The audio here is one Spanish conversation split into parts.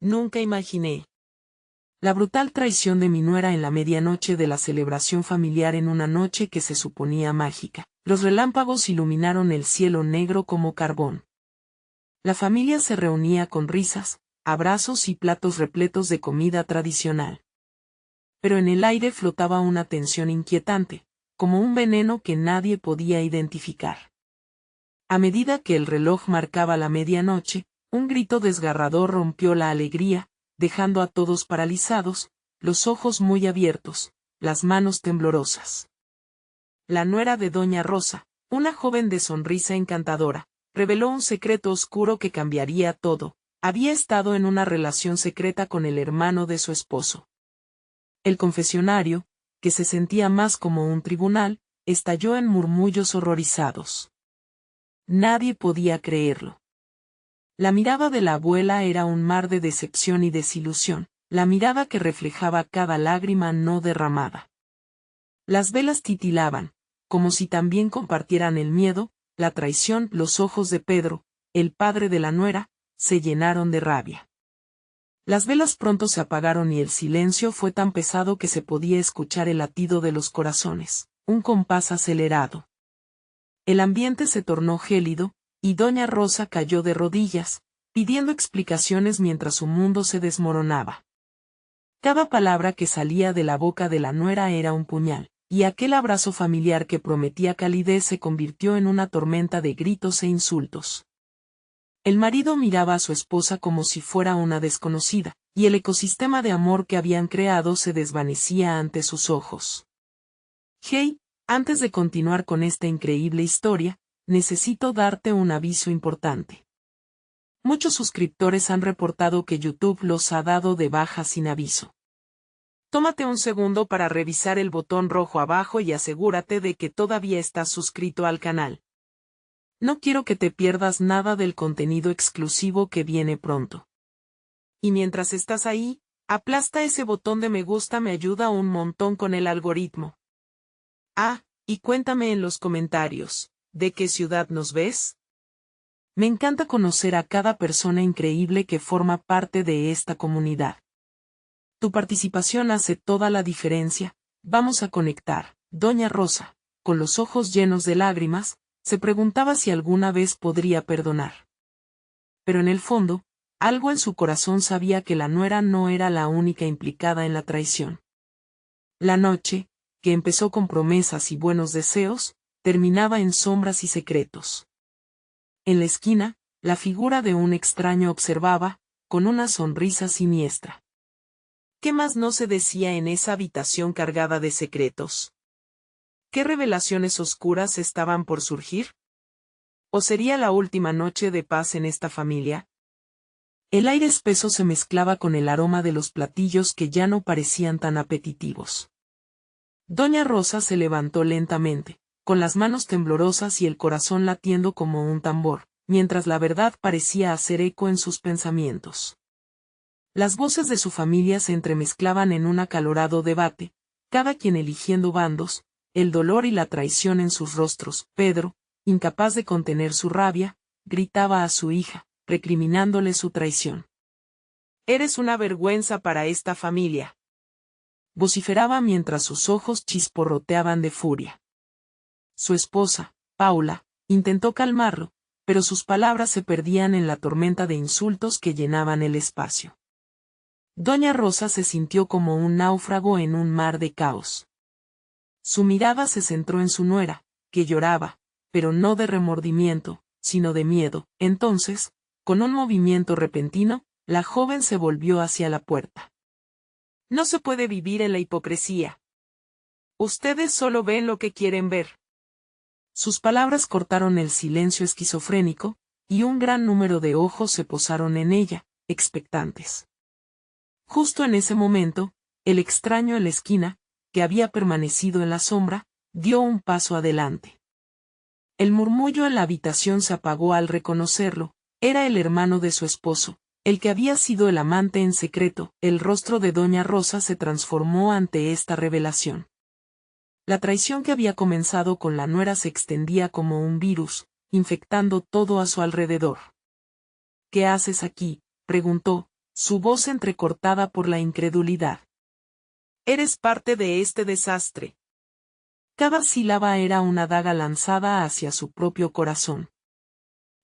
Nunca imaginé la brutal traición de mi nuera en la medianoche de la celebración familiar en una noche que se suponía mágica. Los relámpagos iluminaron el cielo negro como carbón. La familia se reunía con risas, abrazos y platos repletos de comida tradicional. Pero en el aire flotaba una tensión inquietante, como un veneno que nadie podía identificar. A medida que el reloj marcaba la medianoche, un grito desgarrador rompió la alegría, dejando a todos paralizados, los ojos muy abiertos, las manos temblorosas. La nuera de Doña Rosa, una joven de sonrisa encantadora, reveló un secreto oscuro que cambiaría todo. Había estado en una relación secreta con el hermano de su esposo. El confesionario, que se sentía más como un tribunal, estalló en murmullos horrorizados. Nadie podía creerlo. La mirada de la abuela era un mar de decepción y desilusión, la mirada que reflejaba cada lágrima no derramada. Las velas titilaban, como si también compartieran el miedo, la traición. Los ojos de Pedro, el padre de la nuera, se llenaron de rabia. Las velas pronto se apagaron y el silencio fue tan pesado que se podía escuchar el latido de los corazones, un compás acelerado. El ambiente se tornó gélido, y Doña Rosa cayó de rodillas, pidiendo explicaciones mientras su mundo se desmoronaba. Cada palabra que salía de la boca de la nuera era un puñal, y aquel abrazo familiar que prometía calidez se convirtió en una tormenta de gritos e insultos. El marido miraba a su esposa como si fuera una desconocida, y el ecosistema de amor que habían creado se desvanecía ante sus ojos. Hey, antes de continuar con esta increíble historia, necesito darte un aviso importante. Muchos suscriptores han reportado que YouTube los ha dado de baja sin aviso. Tómate un segundo para revisar el botón rojo abajo y asegúrate de que todavía estás suscrito al canal. No quiero que te pierdas nada del contenido exclusivo que viene pronto. Y mientras estás ahí, aplasta ese botón de me gusta, me ayuda un montón con el algoritmo. Ah, y cuéntame en los comentarios, ¿de qué ciudad nos ves? Me encanta conocer a cada persona increíble que forma parte de esta comunidad. Tu participación hace toda la diferencia. Vamos a conectar. Doña Rosa, con los ojos llenos de lágrimas, se preguntaba si alguna vez podría perdonar. Pero en el fondo, algo en su corazón sabía que la nuera no era la única implicada en la traición. La noche, que empezó con promesas y buenos deseos, terminaba en sombras y secretos. En la esquina, la figura de un extraño observaba, con una sonrisa siniestra. ¿Qué más no se decía en esa habitación cargada de secretos? ¿Qué revelaciones oscuras estaban por surgir? ¿O sería la última noche de paz en esta familia? El aire espeso se mezclaba con el aroma de los platillos que ya no parecían tan apetitivos. Doña Rosa se levantó lentamente, con las manos temblorosas y el corazón latiendo como un tambor, mientras la verdad parecía hacer eco en sus pensamientos. Las voces de su familia se entremezclaban en un acalorado debate, cada quien eligiendo bandos, el dolor y la traición en sus rostros. Pedro, incapaz de contener su rabia, gritaba a su hija, recriminándole su traición. «Eres una vergüenza para esta familia», vociferaba mientras sus ojos chisporroteaban de furia. Su esposa, Paula, intentó calmarlo, pero sus palabras se perdían en la tormenta de insultos que llenaban el espacio. Doña Rosa se sintió como un náufrago en un mar de caos. Su mirada se centró en su nuera, que lloraba, pero no de remordimiento, sino de miedo. Entonces, con un movimiento repentino, la joven se volvió hacia la puerta. «No se puede vivir en la hipocresía. Ustedes solo ven lo que quieren ver». Sus palabras cortaron el silencio esquizofrénico, y un gran número de ojos se posaron en ella, expectantes. Justo en ese momento, el extraño en la esquina, que había permanecido en la sombra, dio un paso adelante. El murmullo en la habitación se apagó al reconocerlo. Era el hermano de su esposo, el que había sido el amante en secreto. El rostro de Doña Rosa se transformó ante esta revelación. La traición que había comenzado con la nuera se extendía como un virus, infectando todo a su alrededor. «¿Qué haces aquí?», preguntó, su voz entrecortada por la incredulidad. Eres parte de este desastre. Cada sílaba era una daga lanzada hacia su propio corazón.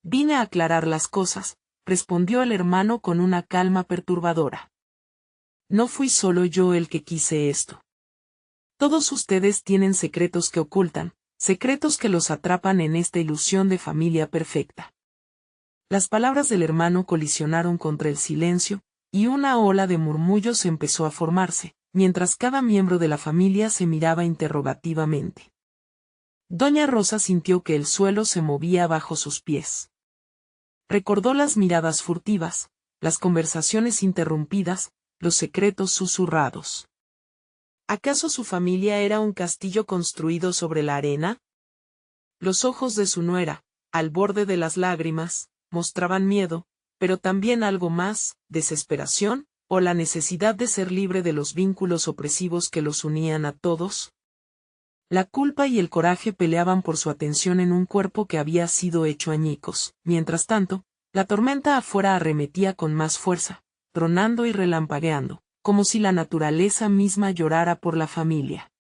Vine a aclarar las cosas, respondió el hermano con una calma perturbadora. No fui solo yo el que quise esto. Todos ustedes tienen secretos que ocultan, secretos que los atrapan en esta ilusión de familia perfecta. Las palabras del hermano colisionaron contra el silencio, y una ola de murmullos empezó a formarse, mientras cada miembro de la familia se miraba interrogativamente. Doña Rosa sintió que el suelo se movía bajo sus pies. Recordó las miradas furtivas, las conversaciones interrumpidas, los secretos susurrados. ¿Acaso su familia era un castillo construido sobre la arena? Los ojos de su nuera, al borde de las lágrimas, mostraban miedo, pero también algo más, desesperación, o la necesidad de ser libre de los vínculos opresivos que los unían a todos. La culpa y el coraje peleaban por su atención en un cuerpo que había sido hecho añicos. Mientras tanto, la tormenta afuera arremetía con más fuerza, tronando y relampagueando, como si la naturaleza misma llorara por la familia.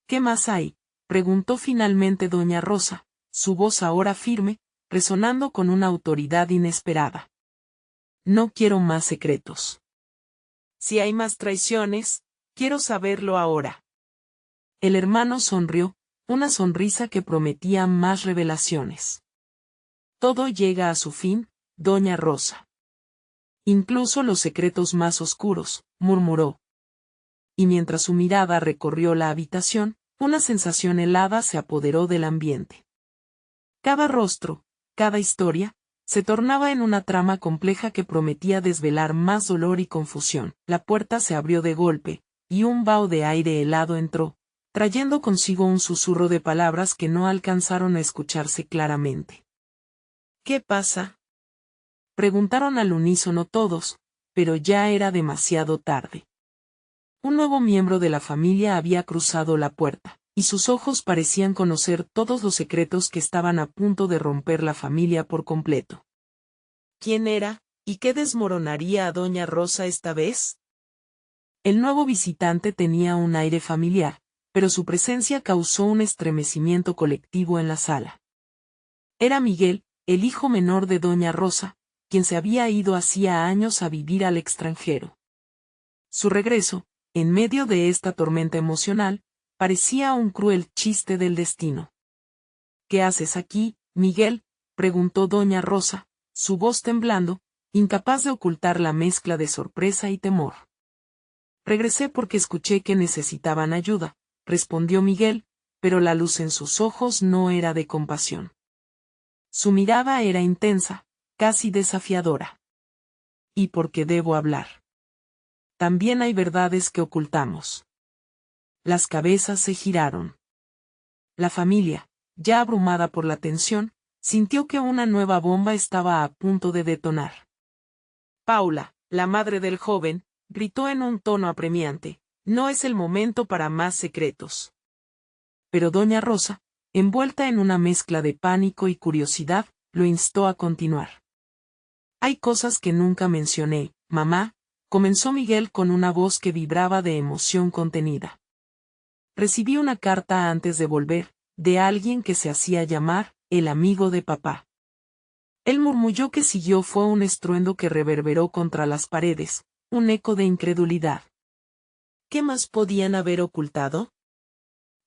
¿Qué más hay?, preguntó finalmente doña Rosa, su voz ahora firme, resonando con una autoridad inesperada. No quiero más secretos. Si hay más traiciones, quiero saberlo ahora. El hermano sonrió, una sonrisa que prometía más revelaciones. Todo llega a su fin, doña Rosa. Incluso los secretos más oscuros, murmuró. Y mientras su mirada recorrió la habitación, una sensación helada se apoderó del ambiente. Cada rostro, cada historia, se tornaba en una trama compleja que prometía desvelar más dolor y confusión. La puerta se abrió de golpe, y un vaho de aire helado entró, trayendo consigo un susurro de palabras que no alcanzaron a escucharse claramente. ¿Qué pasa?, preguntaron al unísono todos, pero ya era demasiado tarde. Un nuevo miembro de la familia había cruzado la puerta, y sus ojos parecían conocer todos los secretos que estaban a punto de romper la familia por completo. ¿Quién era, y qué desmoronaría a doña Rosa esta vez? El nuevo visitante tenía un aire familiar, pero su presencia causó un estremecimiento colectivo en la sala. Era Miguel, el hijo menor de doña Rosa, quien se había ido hacía años a vivir al extranjero. Su regreso, en medio de esta tormenta emocional, parecía un cruel chiste del destino. ¿Qué haces aquí, Miguel?, preguntó doña Rosa, su voz temblando, incapaz de ocultar la mezcla de sorpresa y temor. Regresé porque escuché que necesitaban ayuda, respondió Miguel, pero la luz en sus ojos no era de compasión. Su mirada era intensa, casi desafiadora. ¿Y por qué debo hablar? También hay verdades que ocultamos. Las cabezas se giraron. La familia, ya abrumada por la tensión, sintió que una nueva bomba estaba a punto de detonar. Paula, la madre del joven, gritó en un tono apremiante, no es el momento para más secretos. Pero doña Rosa, envuelta en una mezcla de pánico y curiosidad, lo instó a continuar. Hay cosas que nunca mencioné, mamá, comenzó Miguel con una voz que vibraba de emoción contenida. Recibí una carta antes de volver, de alguien que se hacía llamar, el amigo de papá. El murmullo que siguió fue un estruendo que reverberó contra las paredes, un eco de incredulidad. ¿Qué más podían haber ocultado?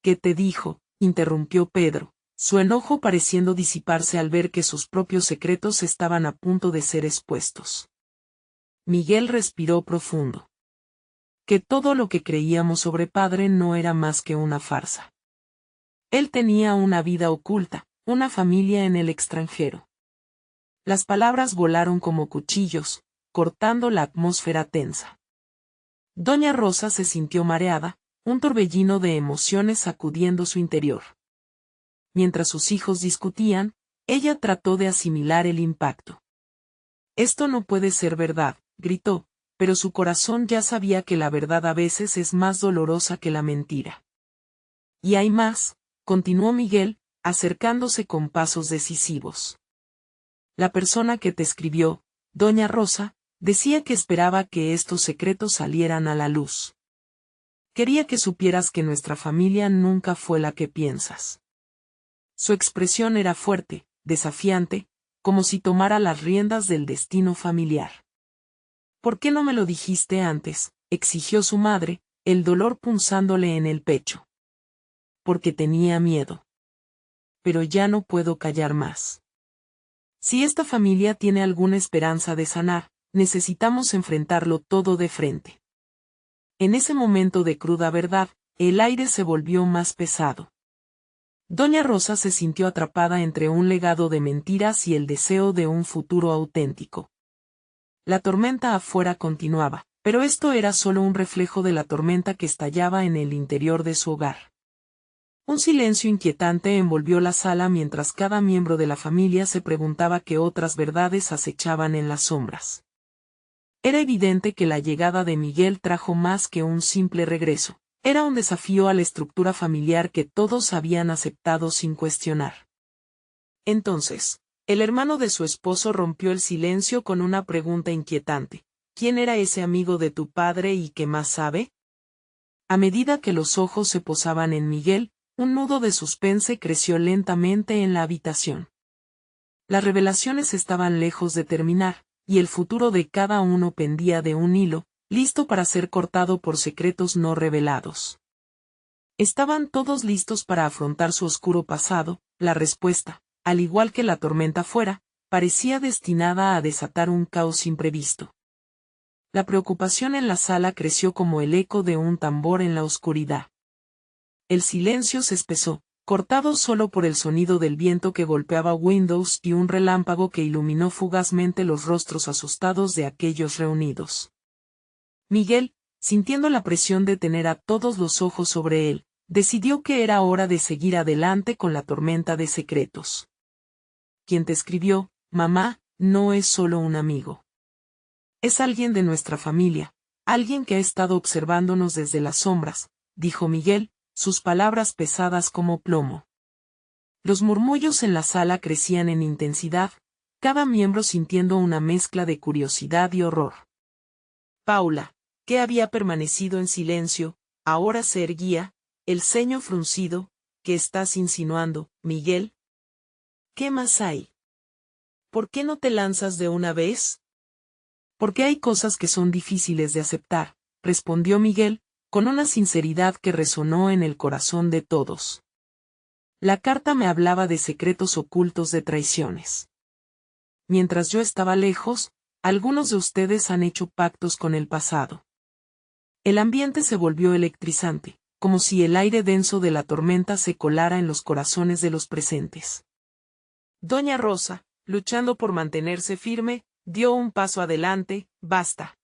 ¿Qué te dijo?, interrumpió Pedro, su enojo pareciendo disiparse al ver que sus propios secretos estaban a punto de ser expuestos. Miguel respiró profundo. Que todo lo que creíamos sobre padre no era más que una farsa. Él tenía una vida oculta, una familia en el extranjero. Las palabras volaron como cuchillos, cortando la atmósfera tensa. Doña Rosa se sintió mareada, un torbellino de emociones sacudiendo su interior. Mientras sus hijos discutían, ella trató de asimilar el impacto. Esto no puede ser verdad, gritó, pero su corazón ya sabía que la verdad a veces es más dolorosa que la mentira. Y hay más, continuó Miguel, acercándose con pasos decisivos. La persona que te escribió, doña Rosa, Decía que esperaba que estos secretos salieran a la luz. Quería que supieras que nuestra familia nunca fue la que piensas. Su expresión era fuerte, desafiante, como si tomara las riendas del destino familiar. ¿Por qué no me lo dijiste antes?, exigió su madre, el dolor punzándole en el pecho. Porque tenía miedo. Pero ya no puedo callar más. Si esta familia tiene alguna esperanza de sanar, necesitamos enfrentarlo todo de frente. En ese momento de cruda verdad, el aire se volvió más pesado. Doña Rosa se sintió atrapada entre un legado de mentiras y el deseo de un futuro auténtico. La tormenta afuera continuaba, pero esto era solo un reflejo de la tormenta que estallaba en el interior de su hogar. Un silencio inquietante envolvió la sala mientras cada miembro de la familia se preguntaba qué otras verdades acechaban en las sombras. Era evidente que la llegada de Miguel trajo más que un simple regreso. Era un desafío a la estructura familiar que todos habían aceptado sin cuestionar. Entonces, el hermano de su esposo rompió el silencio con una pregunta inquietante. ¿Quién era ese amigo de tu padre y qué más sabe? A medida que los ojos se posaban en Miguel, un nudo de suspense creció lentamente en la habitación. Las revelaciones estaban lejos de terminar, y el futuro de cada uno pendía de un hilo, listo para ser cortado por secretos no revelados. Estaban todos listos para afrontar su oscuro pasado. La respuesta, al igual que la tormenta fuera, parecía destinada a desatar un caos imprevisto. La preocupación en la sala creció como el eco de un tambor en la oscuridad. El silencio se espesó, cortado solo por el sonido del viento que golpeaba Windows y un relámpago que iluminó fugazmente los rostros asustados de aquellos reunidos. Miguel, sintiendo la presión de tener a todos los ojos sobre él, decidió que era hora de seguir adelante con la tormenta de secretos. Quien te escribió, mamá, no es solo un amigo. Es alguien de nuestra familia, alguien que ha estado observándonos desde las sombras, dijo Miguel, sus palabras pesadas como plomo. Los murmullos en la sala crecían en intensidad, cada miembro sintiendo una mezcla de curiosidad y horror. Paula, que había permanecido en silencio, ahora se erguía, el ceño fruncido. ¿Qué estás insinuando, Miguel? ¿Qué más hay? ¿Por qué no te lanzas de una vez? Porque hay cosas que son difíciles de aceptar, respondió Miguel, con una sinceridad que resonó en el corazón de todos. La carta me hablaba de secretos ocultos, de traiciones. Mientras yo estaba lejos, algunos de ustedes han hecho pactos con el pasado. El ambiente se volvió electrizante, como si el aire denso de la tormenta se colara en los corazones de los presentes. Doña Rosa, luchando por mantenerse firme, dio un paso adelante. Basta.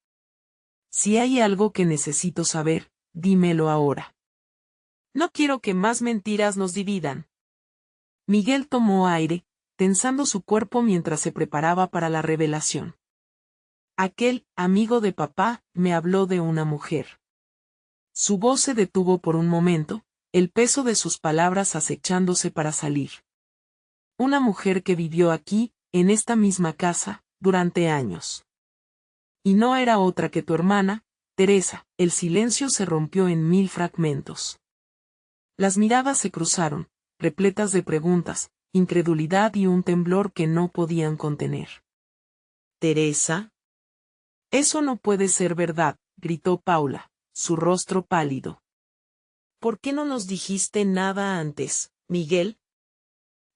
Si hay algo que necesito saber, dímelo ahora. No quiero que más mentiras nos dividan. Miguel tomó aire, tensando su cuerpo mientras se preparaba para la revelación. Aquel amigo de papá me habló de una mujer. Su voz se detuvo por un momento, el peso de sus palabras acechándose para salir. Una mujer que vivió aquí, en esta misma casa, durante años. Y no era otra que tu hermana, Teresa. El silencio se rompió en 1000 fragmentos. Las miradas se cruzaron, repletas de preguntas, incredulidad y un temblor que no podían contener. ¿Teresa? Eso no puede ser verdad, gritó Paula, su rostro pálido. ¿Por qué no nos dijiste nada antes, Miguel?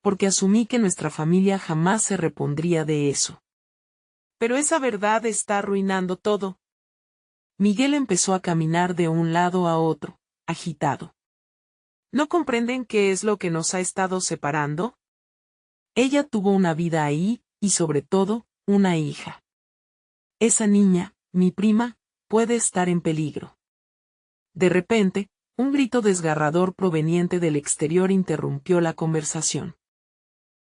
Porque asumí que nuestra familia jamás se repondría de eso. Pero esa verdad está arruinando todo. Miguel empezó a caminar de un lado a otro, agitado. ¿No comprenden qué es lo que nos ha estado separando? Ella tuvo una vida ahí, y sobre todo, una hija. Esa niña, mi prima, puede estar en peligro. De repente, un grito desgarrador proveniente del exterior interrumpió la conversación.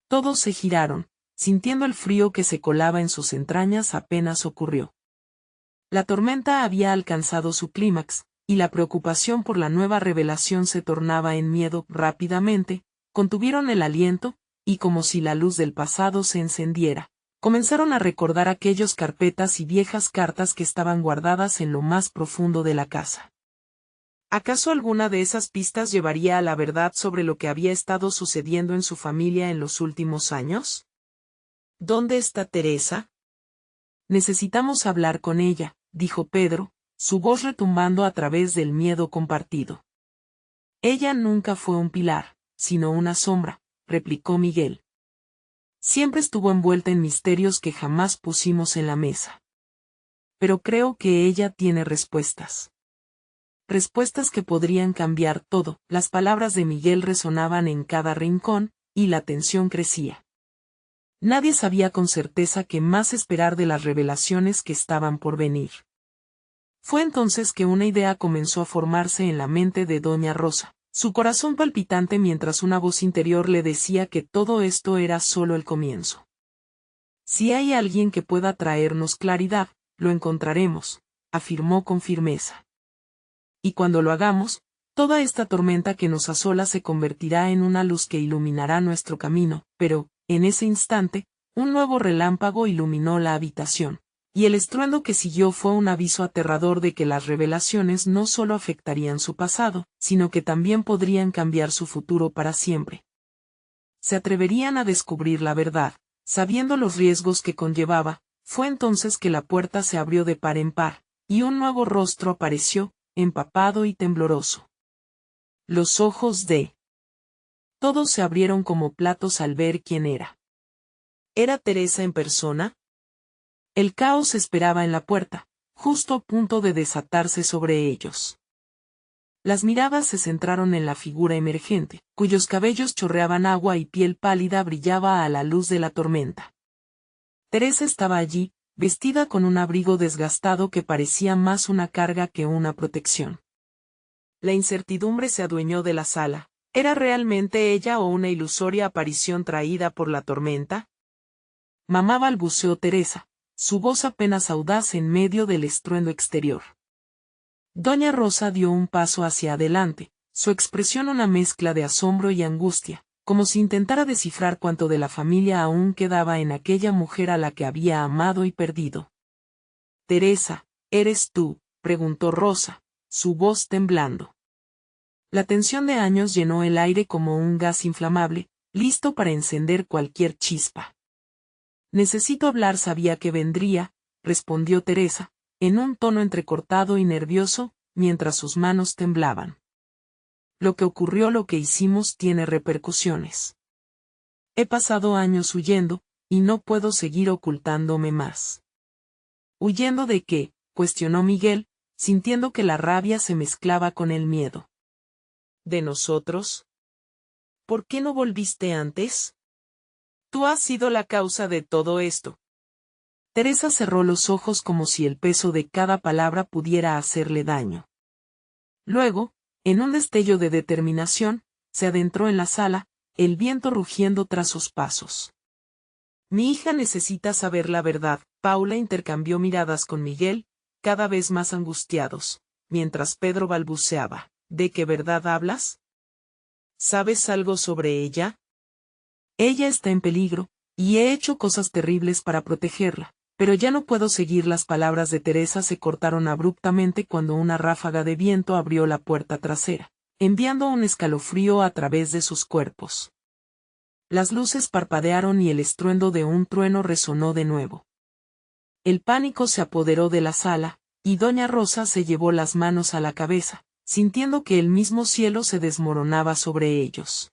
Todos se giraron, sintiendo el frío que se colaba en sus entrañas apenas ocurrió. La tormenta había alcanzado su clímax, y la preocupación por la nueva revelación se tornaba en miedo. Rápidamente, contuvieron el aliento, y como si la luz del pasado se encendiera, Comenzaron a recordar aquellas carpetas y viejas cartas que estaban guardadas en lo más profundo de la casa. ¿Acaso alguna de esas pistas llevaría a la verdad sobre lo que había estado sucediendo en su familia en los últimos años? ¿Dónde está Teresa? Necesitamos hablar con ella, dijo Pedro, su voz retumbando a través del miedo compartido. Ella nunca fue un pilar, sino una sombra, replicó Miguel. Siempre estuvo envuelta en misterios que jamás pusimos en la mesa. Pero creo que ella tiene respuestas. Respuestas que podrían cambiar todo. Las palabras de Miguel resonaban en cada rincón, y la tensión crecía. Nadie sabía con certeza qué más esperar de las revelaciones que estaban por venir. Fue entonces que una idea comenzó a formarse en la mente de doña Rosa, su corazón palpitante mientras una voz interior le decía que todo esto era solo el comienzo. Si hay alguien que pueda traernos claridad, lo encontraremos, afirmó con firmeza. Y cuando lo hagamos, toda esta tormenta que nos asola se convertirá en una luz que iluminará nuestro camino, pero, en ese instante, un nuevo relámpago iluminó la habitación, y el estruendo que siguió fue un aviso aterrador de que las revelaciones no solo afectarían su pasado, sino que también podrían cambiar su futuro para siempre. Se atreverían a descubrir la verdad, sabiendo los riesgos que conllevaba. Fue entonces que la puerta se abrió de par en par, y un nuevo rostro apareció, empapado y tembloroso. Los ojos de todos se abrieron como platos al ver quién era. ¿Era Teresa en persona? El caos esperaba en la puerta, justo a punto de desatarse sobre ellos. Las miradas se centraron en la figura emergente, cuyos cabellos chorreaban agua y piel pálida brillaba a la luz de la tormenta. Teresa estaba allí, vestida con un abrigo desgastado que parecía más una carga que una protección. La incertidumbre se adueñó de la sala. ¿Era realmente ella o una ilusoria aparición traída por la tormenta? Mamá, balbuceó Teresa, su voz apenas audaz en medio del estruendo exterior. Doña Rosa dio un paso hacia adelante, su expresión una mezcla de asombro y angustia, como si intentara descifrar cuánto de la familia aún quedaba en aquella mujer a la que había amado y perdido. Teresa, ¿eres tú?, preguntó Rosa, su voz temblando. La tensión de años llenó el aire como un gas inflamable, listo para encender cualquier chispa. Necesito hablar, sabía que vendría, respondió Teresa, en un tono entrecortado y nervioso, mientras sus manos temblaban. Lo que ocurrió, lo que hicimos, tiene repercusiones. He pasado años huyendo, y no puedo seguir ocultándome más. ¿Huyendo de qué?, cuestionó Miguel, sintiendo que la rabia se mezclaba con el miedo. ¿De nosotros? ¿Por qué no volviste antes? Tú has sido la causa de todo esto. Teresa cerró los ojos como si el peso de cada palabra pudiera hacerle daño. Luego, en un destello de determinación, se adentró en la sala, el viento rugiendo tras sus pasos. Mi hija necesita saber la verdad. Paula intercambió miradas con Miguel, cada vez más angustiados, mientras Pedro balbuceaba. ¿De qué verdad hablas? ¿Sabes algo sobre ella? Ella está en peligro, y he hecho cosas terribles para protegerla, pero ya no puedo seguir. Las palabras de Teresa se cortaron abruptamente cuando una ráfaga de viento abrió la puerta trasera, enviando un escalofrío a través de sus cuerpos. Las luces parpadearon y el estruendo de un trueno resonó de nuevo. El pánico se apoderó de la sala, y doña Rosa se llevó las manos a la cabeza, sintiendo que el mismo cielo se desmoronaba sobre ellos.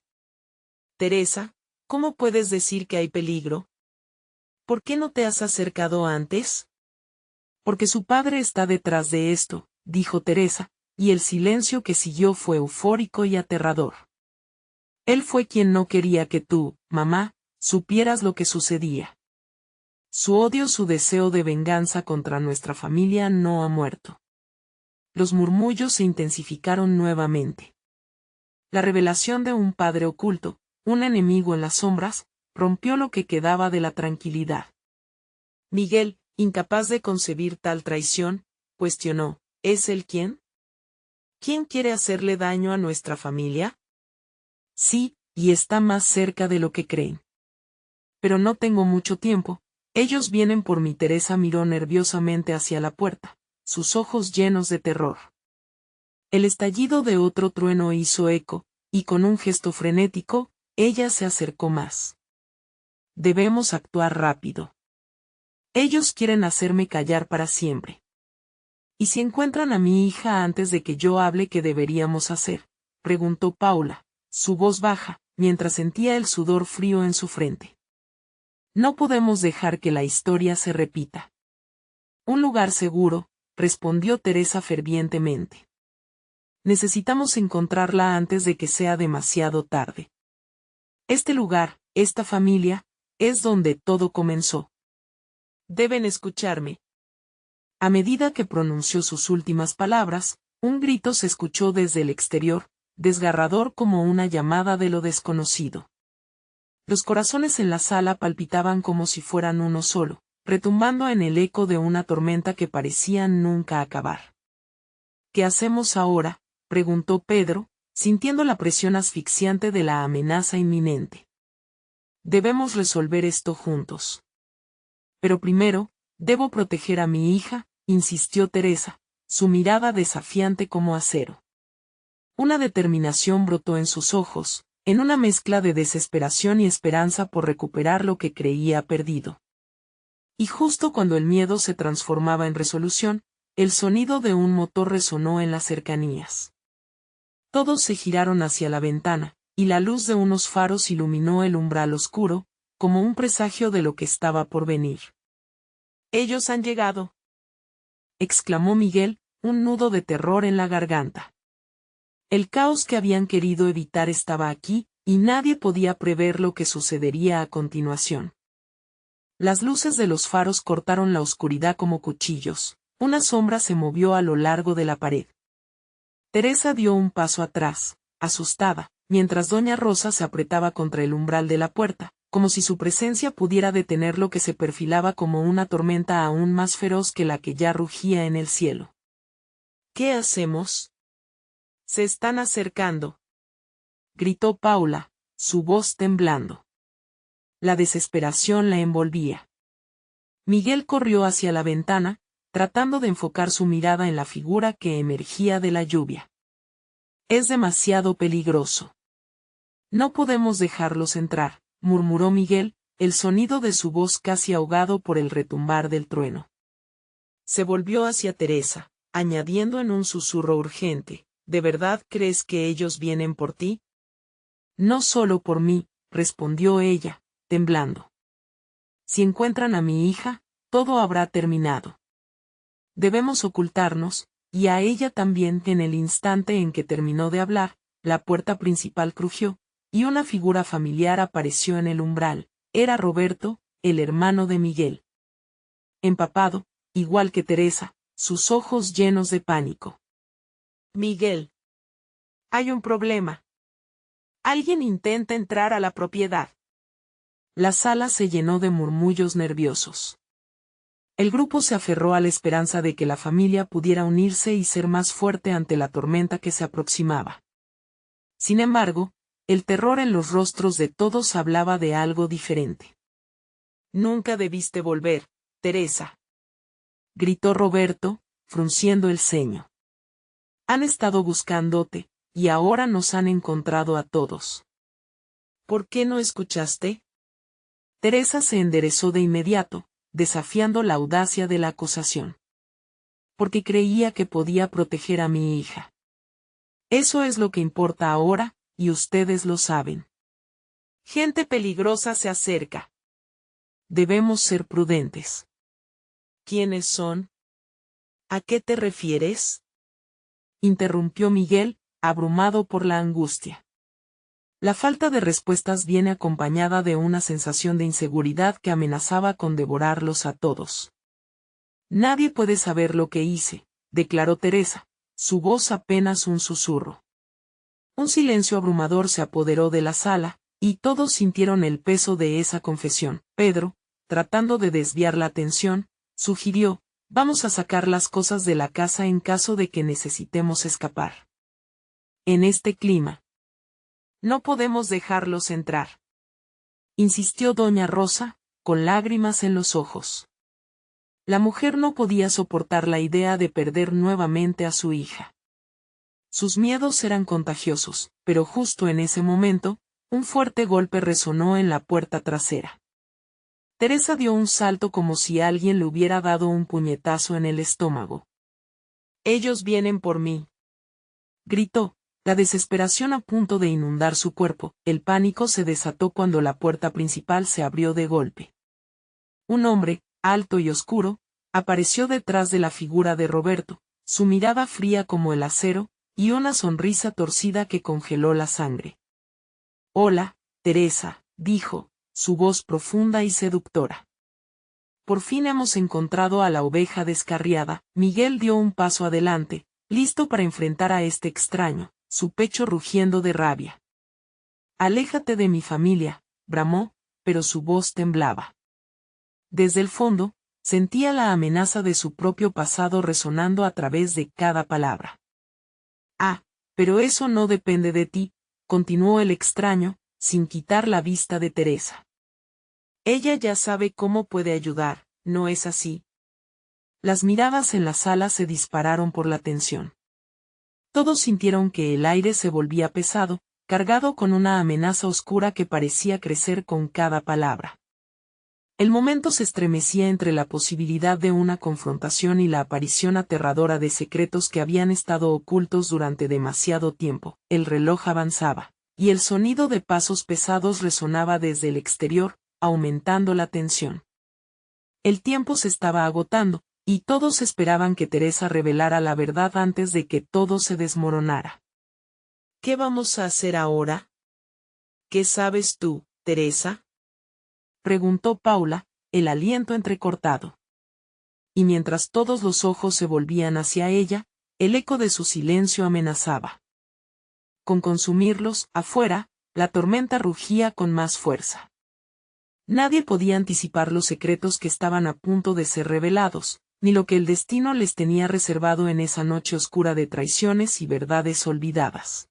Teresa, ¿cómo puedes decir que hay peligro? ¿Por qué no te has acercado antes? Porque su padre está detrás de esto, dijo Teresa, y el silencio que siguió fue eufórico y aterrador. Él fue quien no quería que tú, mamá, supieras lo que sucedía. Su odio, su deseo de venganza contra nuestra familia no ha muerto. Los murmullos se intensificaron nuevamente. La revelación de un padre oculto, un enemigo en las sombras, rompió lo que quedaba de la tranquilidad. Miguel, incapaz de concebir tal traición, cuestionó, ¿es él quién? ¿Quién quiere hacerle daño a nuestra familia? Sí, y está más cerca de lo que creen. Pero no tengo mucho tiempo, Ellos vienen por mí. Teresa miró nerviosamente hacia la puerta, sus ojos llenos de terror. El estallido de otro trueno hizo eco, y con un gesto frenético, ella se acercó más. Debemos actuar rápido. Ellos quieren hacerme callar para siempre. ¿Y si encuentran a mi hija antes de que yo hable, qué deberíamos hacer?, preguntó Paula, su voz baja, mientras sentía el sudor frío en su frente. No podemos dejar que la historia se repita. Un lugar seguro, respondió Teresa fervientemente. Necesitamos encontrarla antes de que sea demasiado tarde. Este lugar, esta familia, es donde todo comenzó. Deben escucharme. A medida que pronunció sus últimas palabras, un grito se escuchó desde el exterior, desgarrador como una llamada de lo desconocido. Los corazones en la sala palpitaban como si fueran uno solo, retumbando en el eco de una tormenta que parecía nunca acabar. ¿Qué hacemos ahora?, preguntó Pedro, sintiendo la presión asfixiante de la amenaza inminente. Debemos resolver esto juntos. Pero primero, debo proteger a mi hija, insistió Teresa, su mirada desafiante como acero. Una determinación brotó en sus ojos, en una mezcla de desesperación y esperanza por recuperar lo que creía perdido. Y justo cuando el miedo se transformaba en resolución, el sonido de un motor resonó en las cercanías. Todos se giraron hacia la ventana, y la luz de unos faros iluminó el umbral oscuro, como un presagio de lo que estaba por venir. «Ellos han llegado», exclamó Miguel, un nudo de terror en la garganta. El caos que habían querido evitar estaba aquí, y nadie podía prever lo que sucedería a continuación. Las luces de los faros cortaron la oscuridad como cuchillos. Una sombra se movió a lo largo de la pared. Teresa dio un paso atrás, asustada, mientras doña Rosa se apretaba contra el umbral de la puerta, como si su presencia pudiera detener lo que se perfilaba como una tormenta aún más feroz que la que ya rugía en el cielo. «¿Qué hacemos? Se están acercando», gritó Paula, su voz temblando. La desesperación la envolvía. Miguel corrió hacia la ventana, tratando de enfocar su mirada en la figura que emergía de la lluvia. «Es demasiado peligroso. No podemos dejarlos entrar», murmuró Miguel, el sonido de su voz casi ahogado por el retumbar del trueno. Se volvió hacia Teresa, añadiendo en un susurro urgente, «¿De verdad crees que ellos vienen por ti?» «No solo por mí», respondió ella, temblando. «Si encuentran a mi hija, todo habrá terminado. Debemos ocultarnos», y a ella también. En el instante en que terminó de hablar, la puerta principal crujió, y una figura familiar apareció en el umbral. Era Roberto, el hermano de Miguel. Empapado, igual que Teresa, sus ojos llenos de pánico. «Miguel. Hay un problema. Alguien intenta entrar a la propiedad». La sala se llenó de murmullos nerviosos. El grupo se aferró a la esperanza de que la familia pudiera unirse y ser más fuerte ante la tormenta que se aproximaba. Sin embargo, el terror en los rostros de todos hablaba de algo diferente. «Nunca debiste volver, Teresa», gritó Roberto, frunciendo el ceño. «Han estado buscándote, y ahora nos han encontrado a todos». «¿Por qué no escuchaste?» Teresa se enderezó de inmediato, desafiando la audacia de la acusación. «Porque creía que podía proteger a mi hija. Eso es lo que importa ahora, y ustedes lo saben. Gente peligrosa se acerca. Debemos ser prudentes». «¿Quiénes son? ¿A qué te refieres?», interrumpió Miguel, abrumado por la angustia. La falta de respuestas viene acompañada de una sensación de inseguridad que amenazaba con devorarlos a todos. «Nadie puede saber lo que hice», declaró Teresa, su voz apenas un susurro. Un silencio abrumador se apoderó de la sala, y todos sintieron el peso de esa confesión. Pedro, tratando de desviar la atención, sugirió: «Vamos a sacar las cosas de la casa en caso de que necesitemos escapar». «En este clima. No podemos dejarlos entrar», insistió doña Rosa, con lágrimas en los ojos. La mujer no podía soportar la idea de perder nuevamente a su hija. Sus miedos eran contagiosos, pero justo en ese momento, un fuerte golpe resonó en la puerta trasera. Teresa dio un salto como si alguien le hubiera dado un puñetazo en el estómago. «Ellos vienen por mí», gritó, la desesperación a punto de inundar su cuerpo. El pánico se desató cuando la puerta principal se abrió de golpe. Un hombre, alto y oscuro, apareció detrás de la figura de Roberto, su mirada fría como el acero, y una sonrisa torcida que congeló la sangre. «Hola, Teresa», dijo, su voz profunda y seductora. «Por fin hemos encontrado a la oveja descarriada». Miguel dio un paso adelante, listo para enfrentar a este extraño, su pecho rugiendo de rabia. «Aléjate de mi familia», bramó, pero su voz temblaba. Desde el fondo, sentía la amenaza de su propio pasado resonando a través de cada palabra. «Ah, pero eso no depende de ti», continuó el extraño, sin quitar la vista de Teresa. «Ella ya sabe cómo puede ayudar, ¿no es así?». Las miradas en la sala se dispararon por la tensión. Todos sintieron que el aire se volvía pesado, cargado con una amenaza oscura que parecía crecer con cada palabra. El momento se estremecía entre la posibilidad de una confrontación y la aparición aterradora de secretos que habían estado ocultos durante demasiado tiempo. El reloj avanzaba, y el sonido de pasos pesados resonaba desde el exterior, aumentando la tensión. El tiempo se estaba agotando, y todos esperaban que Teresa revelara la verdad antes de que todo se desmoronara. «¿Qué vamos a hacer ahora? ¿Qué sabes tú, Teresa?», preguntó Paula, el aliento entrecortado. Y mientras todos los ojos se volvían hacia ella, el eco de su silencio amenazaba. Con consumirlos, afuera, la tormenta rugía con más fuerza. Nadie podía anticipar los secretos que estaban a punto de ser revelados, ni lo que el destino les tenía reservado en esa noche oscura de traiciones y verdades olvidadas.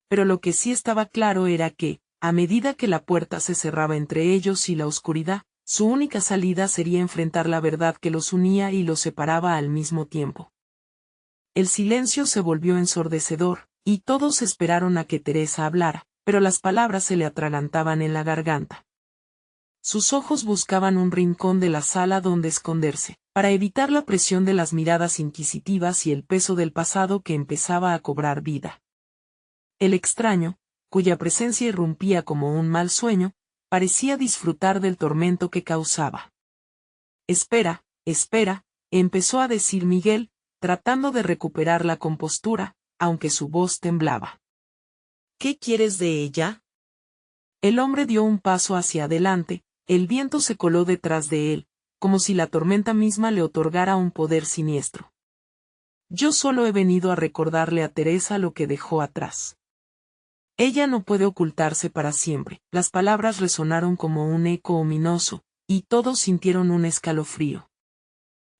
Pero lo que sí estaba claro era que, a medida que la puerta se cerraba entre ellos y la oscuridad, su única salida sería enfrentar la verdad que los unía y los separaba al mismo tiempo. El silencio se volvió ensordecedor, y todos esperaron a que Teresa hablara, pero las palabras se le atragantaban en la garganta. Sus ojos buscaban un rincón de la sala donde esconderse, para evitar la presión de las miradas inquisitivas y el peso del pasado que empezaba a cobrar vida. El extraño, cuya presencia irrumpía como un mal sueño, parecía disfrutar del tormento que causaba. «Espera, espera», empezó a decir Miguel, tratando de recuperar la compostura, aunque su voz temblaba. «¿Qué quieres de ella?». El hombre dio un paso hacia adelante, el viento se coló detrás de él, como si la tormenta misma le otorgara un poder siniestro. «Yo solo he venido a recordarle a Teresa lo que dejó atrás. Ella no puede ocultarse para siempre». Las palabras resonaron como un eco ominoso, y todos sintieron un escalofrío.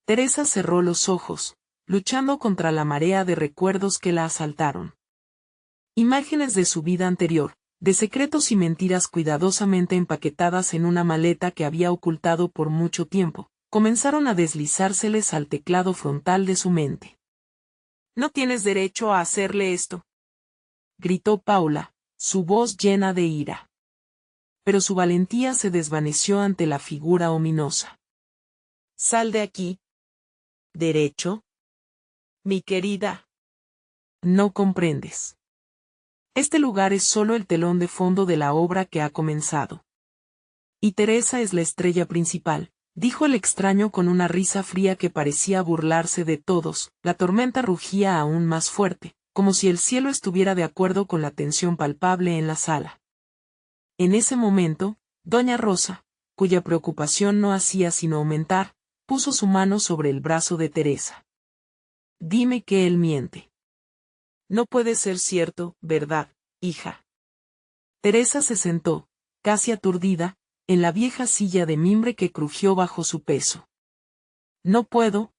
Teresa cerró los ojos, luchando contra la marea de recuerdos que la asaltaron. Imágenes de su vida anterior, de secretos y mentiras cuidadosamente empaquetadas en una maleta que había ocultado por mucho tiempo, comenzaron a deslizárseles al teclado frontal de su mente. «No tienes derecho a hacerle esto», gritó Paula, su voz llena de ira. Pero su valentía se desvaneció ante la figura ominosa. «Sal de aquí». «¿Derecho? Mi querida. No comprendes. Este lugar es solo el telón de fondo de la obra que ha comenzado. Y Teresa es la estrella principal», dijo el extraño con una risa fría que parecía burlarse de todos. La tormenta rugía aún más fuerte, como si el cielo estuviera de acuerdo con la tensión palpable en la sala. En ese momento, doña Rosa, cuya preocupación no hacía sino aumentar, puso su mano sobre el brazo de Teresa. «Dime que él miente». «No puede ser cierto, ¿verdad, hija?». Teresa se sentó, casi aturdida, en la vieja silla de mimbre que crujió bajo su peso. No puedo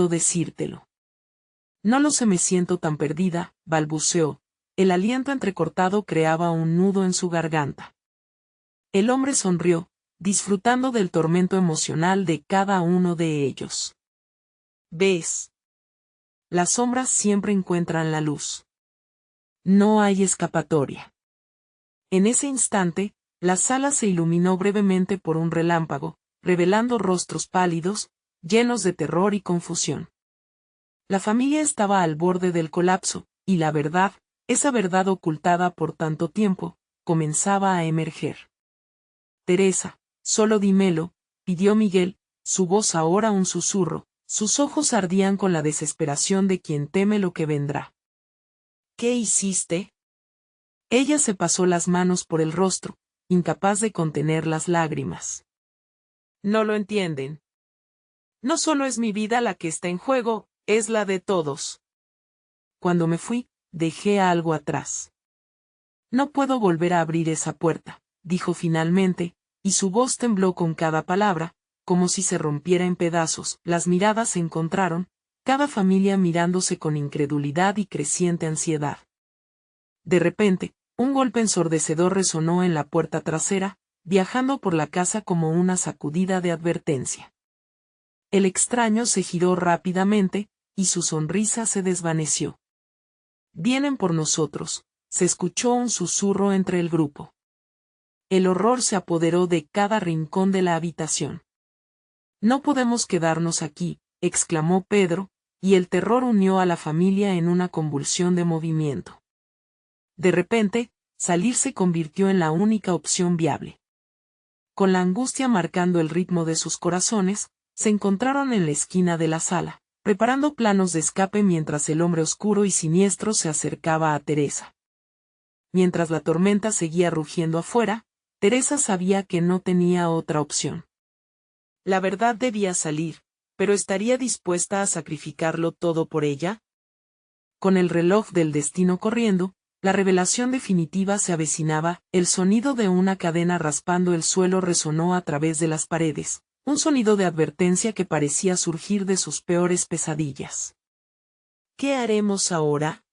decírtelo. «No lo sé, me siento tan perdida», balbuceó. El aliento entrecortado creaba un nudo en su garganta. El hombre sonrió, disfrutando del tormento emocional de cada uno de ellos. ¿Ves? Las sombras siempre encuentran la luz. No hay escapatoria. En ese instante, la sala se iluminó brevemente por un relámpago, revelando rostros pálidos, llenos de terror y confusión. La familia estaba al borde del colapso, y la verdad, esa verdad ocultada por tanto tiempo, comenzaba a emerger. Teresa, solo dímelo, pidió Miguel, su voz ahora un susurro, sus ojos ardían con la desesperación de quien teme lo que vendrá. ¿Qué hiciste? Ella se pasó las manos por el rostro, incapaz de contener las lágrimas. No lo entienden. No solo es mi vida la que está en juego, es la de todos. Cuando me fui, dejé algo atrás. No puedo volver a abrir esa puerta, dijo finalmente, y su voz tembló con cada palabra, como si se rompiera en pedazos. Las miradas se encontraron, cada familia mirándose con incredulidad y creciente ansiedad. De repente, un golpe ensordecedor resonó en la puerta trasera, viajando por la casa como una sacudida de advertencia. El extraño se giró rápidamente, y su sonrisa se desvaneció. Vienen por nosotros, se escuchó un susurro entre el grupo. El horror se apoderó de cada rincón de la habitación. No podemos quedarnos aquí, exclamó Pedro, y el terror unió a la familia en una convulsión de movimiento. De repente, salir se convirtió en la única opción viable. Con la angustia marcando el ritmo de sus corazones, se encontraron en la esquina de la sala, preparando planos de escape mientras el hombre oscuro y siniestro se acercaba a Teresa. Mientras la tormenta seguía rugiendo afuera, Teresa sabía que no tenía otra opción. La verdad debía salir, pero ¿estaría dispuesta a sacrificarlo todo por ella? Con el reloj del destino corriendo, la revelación definitiva se avecinaba, el sonido de una cadena raspando el suelo resonó a través de las paredes, un sonido de advertencia que parecía surgir de sus peores pesadillas. ¿Qué haremos ahora?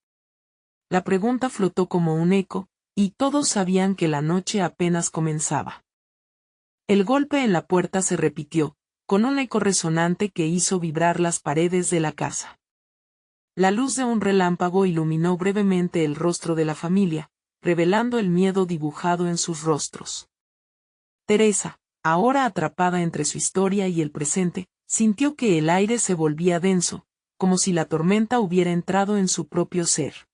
La pregunta flotó como un eco, y todos sabían que la noche apenas comenzaba. El golpe en la puerta se repitió, con un eco resonante que hizo vibrar las paredes de la casa. La luz de un relámpago iluminó brevemente el rostro de la familia, revelando el miedo dibujado en sus rostros. Teresa, ahora atrapada entre su historia y el presente, sintió que el aire se volvía denso, como si la tormenta hubiera entrado en su propio ser.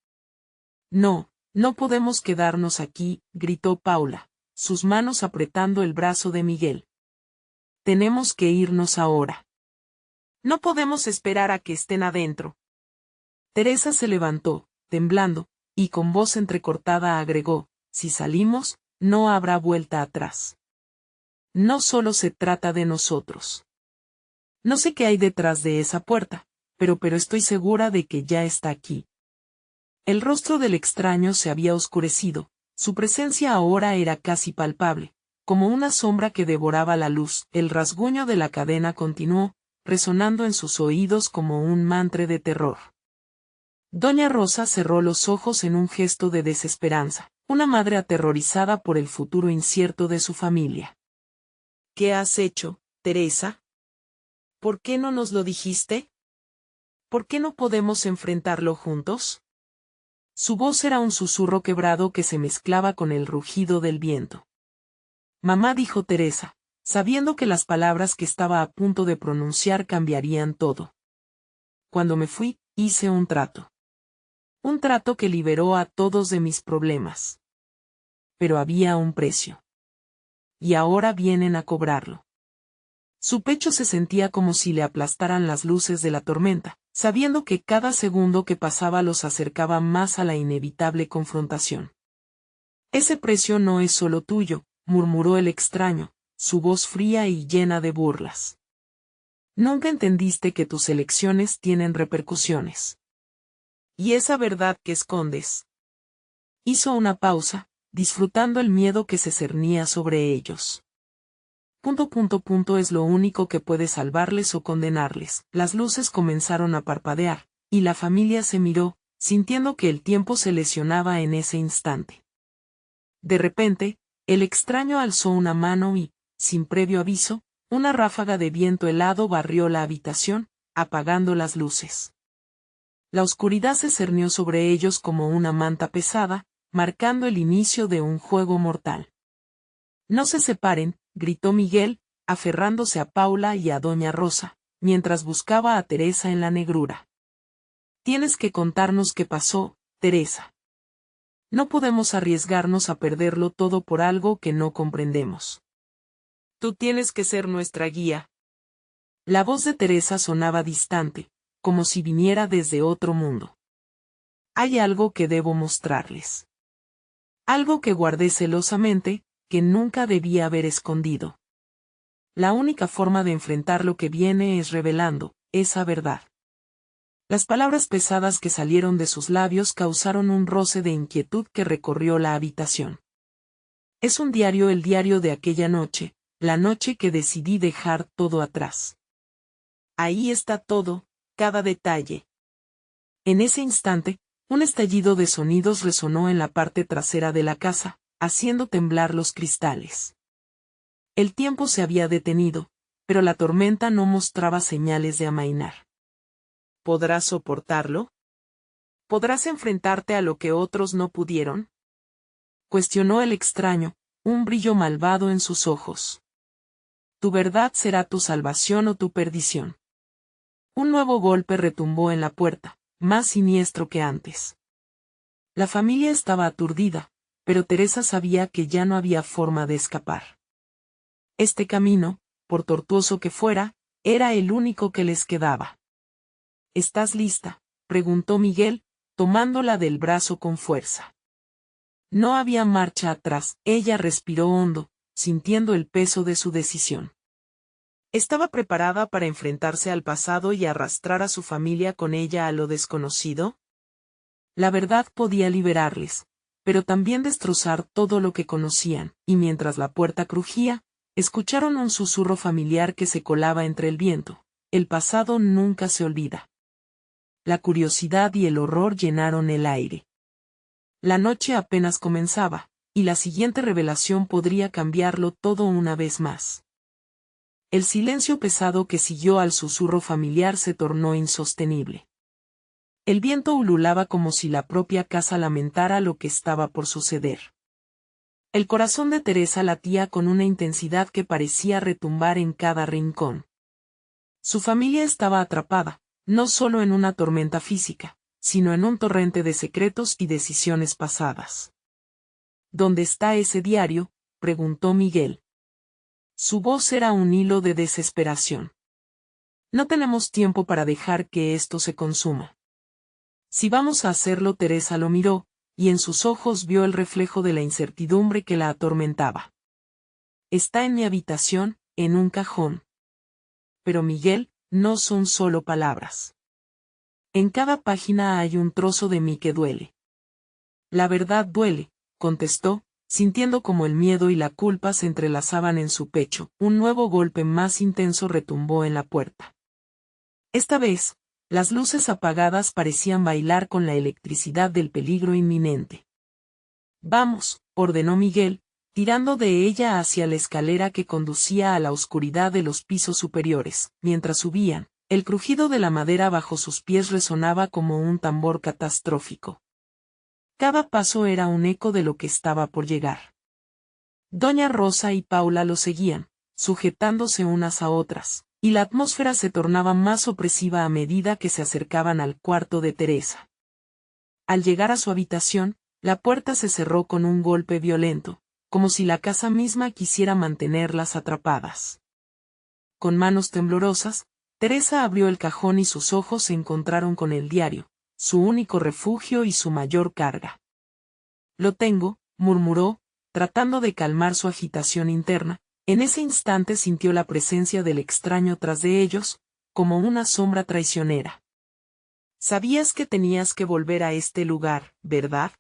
No, no podemos quedarnos aquí, gritó Paula, sus manos apretando el brazo de Miguel. Tenemos que irnos ahora. No podemos esperar a que estén adentro. Teresa se levantó, temblando, y con voz entrecortada agregó, si salimos, no habrá vuelta atrás. No solo se trata de nosotros. No sé qué hay detrás de esa puerta, pero estoy segura de que ya está aquí. El rostro del extraño se había oscurecido, su presencia ahora era casi palpable, como una sombra que devoraba la luz. El rasguño de la cadena continuó, resonando en sus oídos como un mantra de terror. Doña Rosa cerró los ojos en un gesto de desesperanza, una madre aterrorizada por el futuro incierto de su familia. ¿Qué has hecho, Teresa? ¿Por qué no nos lo dijiste? ¿Por qué no podemos enfrentarlo juntos? Su voz era un susurro quebrado que se mezclaba con el rugido del viento. Mamá, dijo Teresa, sabiendo que las palabras que estaba a punto de pronunciar cambiarían todo. Cuando me fui, hice un trato. Un trato que liberó a todos de mis problemas. Pero había un precio. Y ahora vienen a cobrarlo. Su pecho se sentía como si le aplastaran las luces de la tormenta, sabiendo que cada segundo que pasaba los acercaba más a la inevitable confrontación. Ese precio no es solo tuyo, murmuró el extraño, su voz fría y llena de burlas. Nunca entendiste que tus elecciones tienen repercusiones. ¿Y esa verdad que escondes? Hizo una pausa, disfrutando el miedo que se cernía sobre ellos. Es lo único que puede salvarles o condenarles. Las luces comenzaron a parpadear, y la familia se miró, sintiendo que el tiempo se lesionaba en ese instante. De repente, el extraño alzó una mano y, sin previo aviso, una ráfaga de viento helado barrió la habitación, apagando las luces. La oscuridad se cernió sobre ellos como una manta pesada, marcando el inicio de un juego mortal. «No se separen», gritó Miguel, aferrándose a Paula y a doña Rosa, mientras buscaba a Teresa en la negrura. «Tienes que contarnos qué pasó, Teresa. No podemos arriesgarnos a perderlo todo por algo que no comprendemos. Tú tienes que ser nuestra guía». La voz de Teresa sonaba distante, como si viniera desde otro mundo. «Hay algo que debo mostrarles. Algo que guardé celosamente, que nunca debía haber escondido. La única forma de enfrentar lo que viene es revelando esa verdad». Las palabras pesadas que salieron de sus labios causaron un roce de inquietud que recorrió la habitación. «Es un diario, el diario de aquella noche, la noche que decidí dejar todo atrás. Ahí está todo, cada detalle». En ese instante, un estallido de sonidos resonó en la parte trasera de la casa, haciendo temblar los cristales. El tiempo se había detenido, pero la tormenta no mostraba señales de amainar. ¿Podrás soportarlo? ¿Podrás enfrentarte a lo que otros no pudieron?, cuestionó el extraño, un brillo malvado en sus ojos. ¿Tu verdad será tu salvación o tu perdición? Un nuevo golpe retumbó en la puerta, más siniestro que antes. La familia estaba aturdida, pero Teresa sabía que ya no había forma de escapar. Este camino, por tortuoso que fuera, era el único que les quedaba. ¿Estás lista?, preguntó Miguel, tomándola del brazo con fuerza. No había marcha atrás, ella respiró hondo, sintiendo el peso de su decisión. ¿Estaba preparada para enfrentarse al pasado y arrastrar a su familia con ella a lo desconocido? La verdad podía liberarles, pero también destrozar todo lo que conocían, y mientras la puerta crujía, escucharon un susurro familiar que se colaba entre el viento. El pasado nunca se olvida. La curiosidad y el horror llenaron el aire. La noche apenas comenzaba, y la siguiente revelación podría cambiarlo todo una vez más. El silencio pesado que siguió al susurro familiar se tornó insostenible. El viento ululaba como si la propia casa lamentara lo que estaba por suceder. El corazón de Teresa latía con una intensidad que parecía retumbar en cada rincón. Su familia estaba atrapada, no solo en una tormenta física, sino en un torrente de secretos y decisiones pasadas. ¿Dónde está ese diario?, preguntó Miguel. Su voz era un hilo de desesperación. No tenemos tiempo para dejar que esto se consuma. Si vamos a hacerlo, Teresa lo miró, y en sus ojos vio el reflejo de la incertidumbre que la atormentaba. Está en mi habitación, en un cajón. Pero Miguel, no son solo palabras. En cada página hay un trozo de mí que duele. La verdad duele, contestó, sintiendo como el miedo y la culpa se entrelazaban en su pecho. Un nuevo golpe más intenso retumbó en la puerta. Esta vez, las luces apagadas parecían bailar con la electricidad del peligro inminente. «Vamos», ordenó Miguel, tirando de ella hacia la escalera que conducía a la oscuridad de los pisos superiores. Mientras subían, el crujido de la madera bajo sus pies resonaba como un tambor catastrófico. Cada paso era un eco de lo que estaba por llegar. Doña Rosa y Paula lo seguían, sujetándose unas a otras, y la atmósfera se tornaba más opresiva a medida que se acercaban al cuarto de Teresa. Al llegar a su habitación, la puerta se cerró con un golpe violento, como si la casa misma quisiera mantenerlas atrapadas. Con manos temblorosas, Teresa abrió el cajón y sus ojos se encontraron con el diario, su único refugio y su mayor carga. «Lo tengo», murmuró, tratando de calmar su agitación interna. En ese instante sintió la presencia del extraño tras de ellos, como una sombra traicionera. «Sabías que tenías que volver a este lugar, ¿verdad?».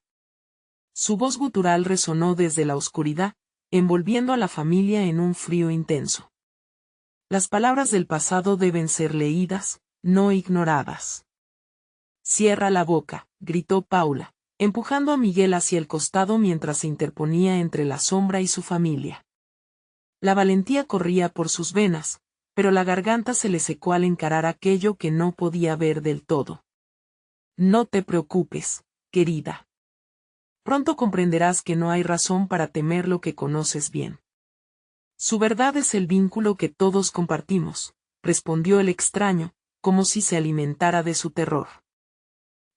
Su voz gutural resonó desde la oscuridad, envolviendo a la familia en un frío intenso. Las palabras del pasado deben ser leídas, no ignoradas. «Cierra la boca», gritó Paula, empujando a Miguel hacia el costado mientras se interponía entre la sombra y su familia. La valentía corría por sus venas, pero la garganta se le secó al encarar aquello que no podía ver del todo. No te preocupes, querida. Pronto comprenderás que no hay razón para temer lo que conoces bien. Su verdad es el vínculo que todos compartimos, respondió el extraño, como si se alimentara de su terror.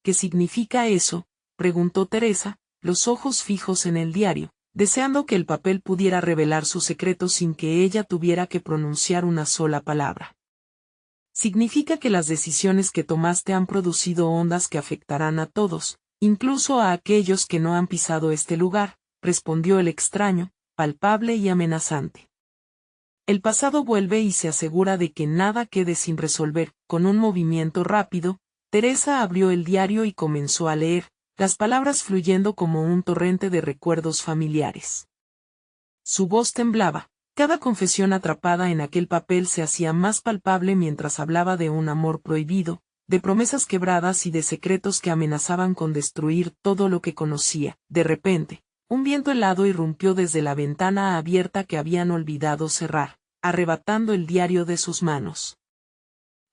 ¿Qué significa eso?, preguntó Teresa, los ojos fijos en el diario, deseando que el papel pudiera revelar su secreto sin que ella tuviera que pronunciar una sola palabra. Significa que las decisiones que tomaste han producido ondas que afectarán a todos, incluso a aquellos que no han pisado este lugar, respondió el extraño, palpable y amenazante. El pasado vuelve y se asegura de que nada quede sin resolver. Con un movimiento rápido, Teresa abrió el diario y comenzó a leer, las palabras fluyendo como un torrente de recuerdos familiares. Su voz temblaba, cada confesión atrapada en aquel papel se hacía más palpable mientras hablaba de un amor prohibido, de promesas quebradas y de secretos que amenazaban con destruir todo lo que conocía. De repente, un viento helado irrumpió desde la ventana abierta que habían olvidado cerrar, arrebatando el diario de sus manos.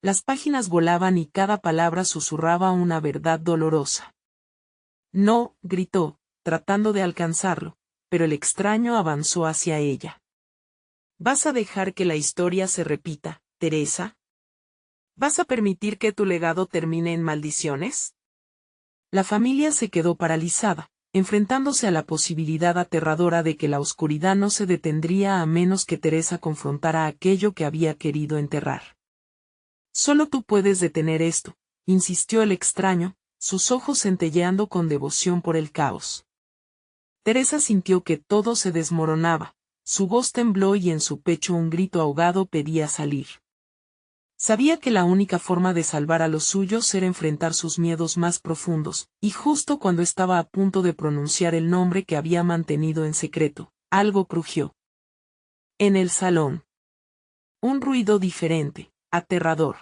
Las páginas volaban y cada palabra susurraba una verdad dolorosa. No, gritó, tratando de alcanzarlo, pero el extraño avanzó hacia ella. ¿Vas a dejar que la historia se repita, Teresa? ¿Vas a permitir que tu legado termine en maldiciones? La familia se quedó paralizada, enfrentándose a la posibilidad aterradora de que la oscuridad no se detendría a menos que Teresa confrontara aquello que había querido enterrar. Solo tú puedes detener esto, insistió el extraño, sus ojos centelleando con devoción por el caos. Teresa sintió que todo se desmoronaba, su voz tembló y en su pecho un grito ahogado pedía salir. Sabía que la única forma de salvar a los suyos era enfrentar sus miedos más profundos, y justo cuando estaba a punto de pronunciar el nombre que había mantenido en secreto, algo crujió. En el salón. Un ruido diferente, aterrador.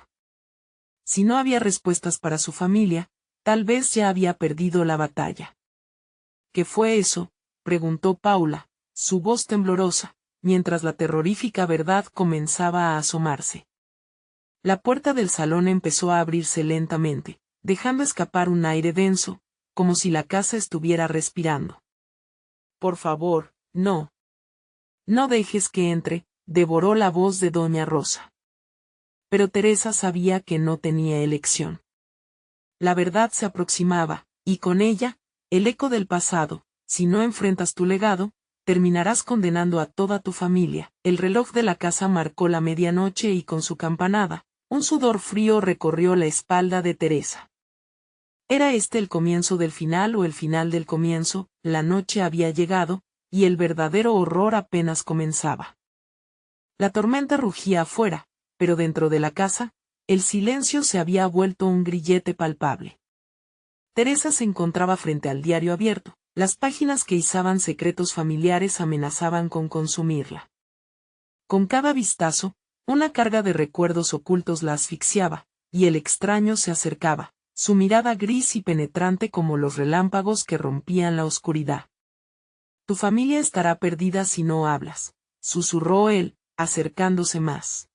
Si no había respuestas para su familia, tal vez ya había perdido la batalla. ¿Qué fue eso?, preguntó Paula, su voz temblorosa, mientras la terrorífica verdad comenzaba a asomarse. La puerta del salón empezó a abrirse lentamente, dejando escapar un aire denso, como si la casa estuviera respirando. Por favor, no. No dejes que entre, devoró la voz de doña Rosa. Pero Teresa sabía que no tenía elección. La verdad se aproximaba, y con ella, el eco del pasado. Si no enfrentas tu legado, terminarás condenando a toda tu familia. El reloj de la casa marcó la medianoche y con su campanada, un sudor frío recorrió la espalda de Teresa. ¿Era este el comienzo del final o el final del comienzo? La noche había llegado, y el verdadero horror apenas comenzaba. La tormenta rugía afuera, pero dentro de la casa, el silencio se había vuelto un grillete palpable. Teresa se encontraba frente al diario abierto, las páginas que izaban secretos familiares amenazaban con consumirla. Con cada vistazo, una carga de recuerdos ocultos la asfixiaba, y el extraño se acercaba, su mirada gris y penetrante como los relámpagos que rompían la oscuridad. Tu familia estará perdida si no hablas, susurró él, acercándose más.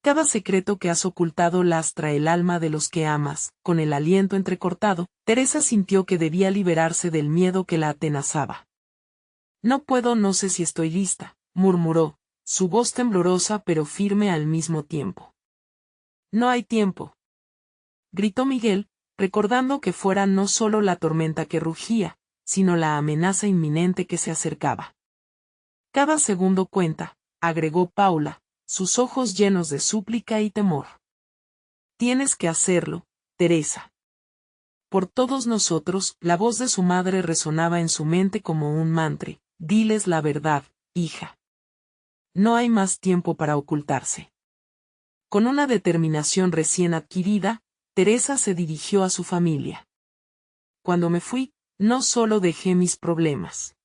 Cada secreto que has ocultado lastra el alma de los que amas. Con el aliento entrecortado, Teresa sintió que debía liberarse del miedo que la atenazaba. No puedo, no sé si estoy lista, murmuró, su voz temblorosa pero firme al mismo tiempo. No hay tiempo, gritó Miguel, recordando que fuera no solo la tormenta que rugía, sino la amenaza inminente que se acercaba. Cada segundo cuenta, agregó Paula, sus ojos llenos de súplica y temor. Tienes que hacerlo, Teresa. Por todos nosotros, la voz de su madre resonaba en su mente como un mantra. Diles la verdad, hija. No hay más tiempo para ocultarse. Con una determinación recién adquirida, Teresa se dirigió a su familia. Cuando me fui, no solo dejé mis problemas.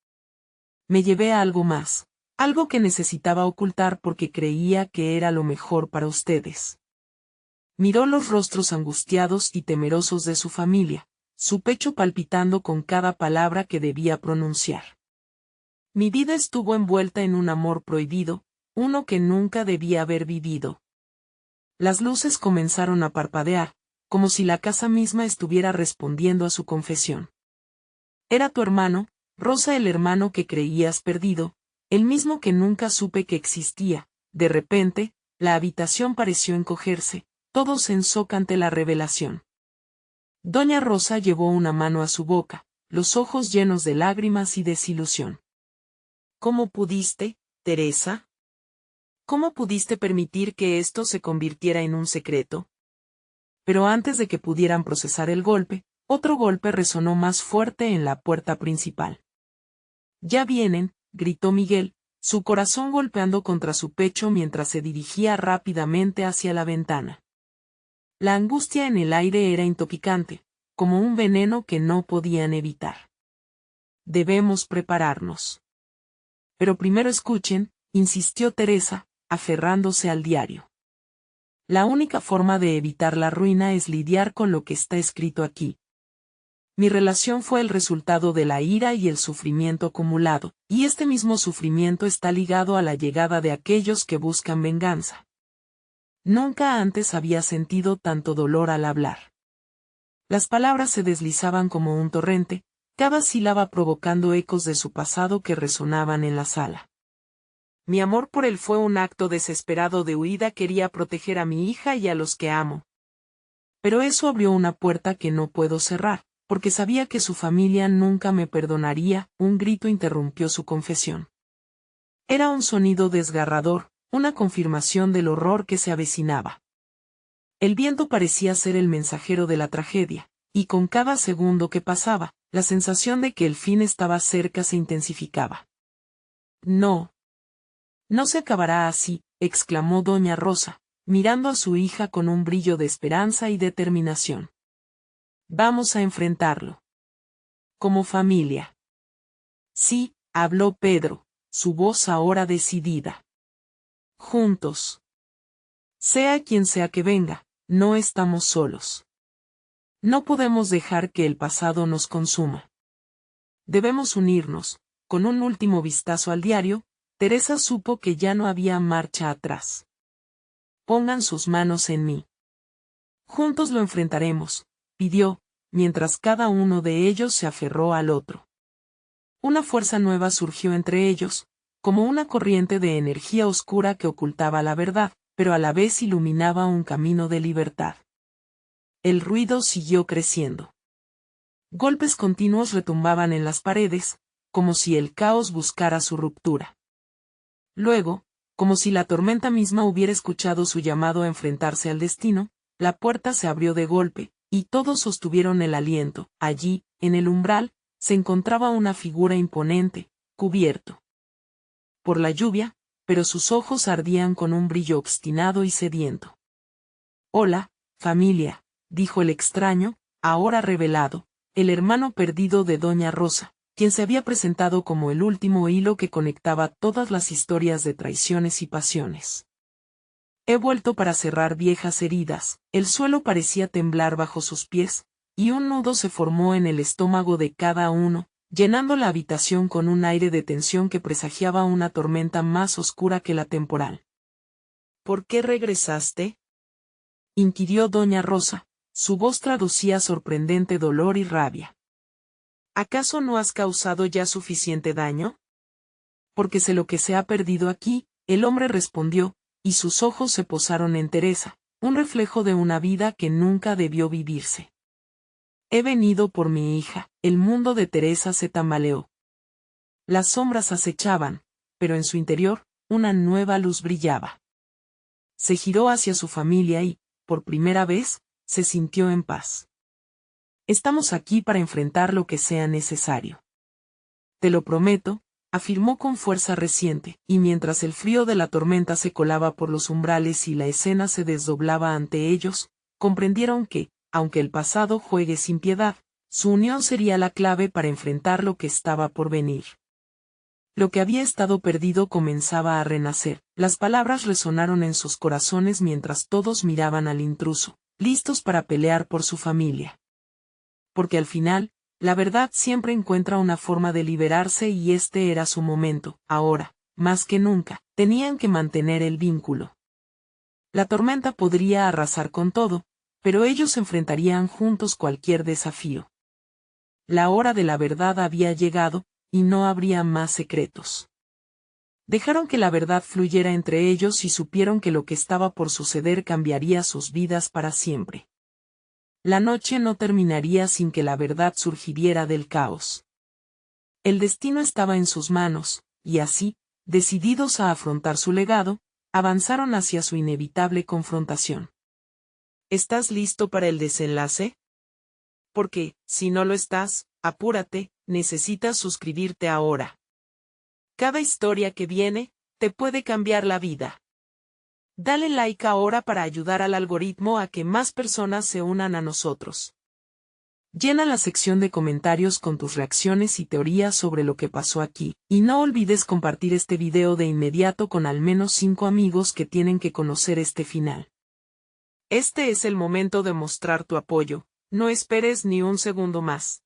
Me llevé a algo más. Algo que necesitaba ocultar porque creía que era lo mejor para ustedes. Miró los rostros angustiados y temerosos de su familia, su pecho palpitando con cada palabra que debía pronunciar. Mi vida estuvo envuelta en un amor prohibido, uno que nunca debía haber vivido. Las luces comenzaron a parpadear, como si la casa misma estuviera respondiendo a su confesión. Era tu hermano, Rosa, el hermano que creías perdido, el mismo que nunca supe que existía. De repente, la habitación pareció encogerse, todos en shock ante la revelación. Doña Rosa llevó una mano a su boca, los ojos llenos de lágrimas y desilusión. ¿Cómo pudiste, Teresa? ¿Cómo pudiste permitir que esto se convirtiera en un secreto? Pero antes de que pudieran procesar el golpe, otro golpe resonó más fuerte en la puerta principal. Ya vienen, gritó Miguel, su corazón golpeando contra su pecho mientras se dirigía rápidamente hacia la ventana. La angustia en el aire era intoxicante, como un veneno que no podían evitar. Debemos prepararnos. Pero primero escuchen, insistió Teresa, aferrándose al diario. La única forma de evitar la ruina es lidiar con lo que está escrito aquí. Mi relación fue el resultado de la ira y el sufrimiento acumulado, y este mismo sufrimiento está ligado a la llegada de aquellos que buscan venganza. Nunca antes había sentido tanto dolor al hablar. Las palabras se deslizaban como un torrente, cada sílaba provocando ecos de su pasado que resonaban en la sala. Mi amor por él fue un acto desesperado de huida, quería proteger a mi hija y a los que amo. Pero eso abrió una puerta que no puedo cerrar, porque sabía que su familia nunca me perdonaría. Un grito interrumpió su confesión. Era un sonido desgarrador, una confirmación del horror que se avecinaba. El viento parecía ser el mensajero de la tragedia, y con cada segundo que pasaba, la sensación de que el fin estaba cerca se intensificaba. No. No se acabará así, exclamó doña Rosa, mirando a su hija con un brillo de esperanza y determinación. Vamos a enfrentarlo. Como familia. Sí, habló Pedro, su voz ahora decidida. Juntos. Sea quien sea que venga, no estamos solos. No podemos dejar que el pasado nos consuma. Debemos unirnos. Con un último vistazo al diario, Teresa supo que ya no había marcha atrás. Pongan sus manos en mí. Juntos lo enfrentaremos, pidió, mientras cada uno de ellos se aferró al otro. Una fuerza nueva surgió entre ellos, como una corriente de energía oscura que ocultaba la verdad, pero a la vez iluminaba un camino de libertad. El ruido siguió creciendo. Golpes continuos retumbaban en las paredes, como si el caos buscara su ruptura. Luego, como si la tormenta misma hubiera escuchado su llamado a enfrentarse al destino, la puerta se abrió de golpe, y todos sostuvieron el aliento. Allí, en el umbral, se encontraba una figura imponente, cubierto por la lluvia, pero sus ojos ardían con un brillo obstinado y sediento. Hola, familia, dijo el extraño, ahora revelado, el hermano perdido de doña Rosa, quien se había presentado como el último hilo que conectaba todas las historias de traiciones y pasiones. He vuelto para cerrar viejas heridas. El suelo parecía temblar bajo sus pies, y un nudo se formó en el estómago de cada uno, llenando la habitación con un aire de tensión que presagiaba una tormenta más oscura que la temporal. ¿Por qué regresaste?, inquirió doña Rosa, su voz traducía sorprendente dolor y rabia. ¿Acaso no has causado ya suficiente daño? Porque sé lo que se ha perdido aquí, el hombre respondió, y sus ojos se posaron en Teresa, un reflejo de una vida que nunca debió vivirse. He venido por mi hija. El mundo de Teresa se tambaleó. Las sombras acechaban, pero en su interior, una nueva luz brillaba. Se giró hacia su familia y, por primera vez, se sintió en paz. Estamos aquí para enfrentar lo que sea necesario. Te lo prometo, afirmó con fuerza reciente, y mientras el frío de la tormenta se colaba por los umbrales y la escena se desdoblaba ante ellos, comprendieron que, aunque el pasado juegue sin piedad, su unión sería la clave para enfrentar lo que estaba por venir. Lo que había estado perdido comenzaba a renacer. Las palabras resonaron en sus corazones mientras todos miraban al intruso, listos para pelear por su familia. Porque al final, La verdad siempre encuentra una forma de liberarse y este era su momento. Ahora, más que nunca, tenían que mantener el vínculo. La tormenta podría arrasar con todo, pero ellos enfrentarían juntos cualquier desafío. La hora de la verdad había llegado, y no habría más secretos. Dejaron que la verdad fluyera entre ellos y supieron que lo que estaba por suceder cambiaría sus vidas para siempre. La noche no terminaría sin que la verdad surgiera del caos. El destino estaba en sus manos, y así, decididos a afrontar su legado, avanzaron hacia su inevitable confrontación. ¿Estás listo para el desenlace? Porque, si no lo estás, apúrate, necesitas suscribirte ahora. Cada historia que viene, te puede cambiar la vida. Dale like ahora para ayudar al algoritmo a que más personas se unan a nosotros. Llena la sección de comentarios con tus reacciones y teorías sobre lo que pasó aquí, y no olvides compartir este video de inmediato con al menos 5 amigos que tienen que conocer este final. Este es el momento de mostrar tu apoyo, no esperes ni un segundo más.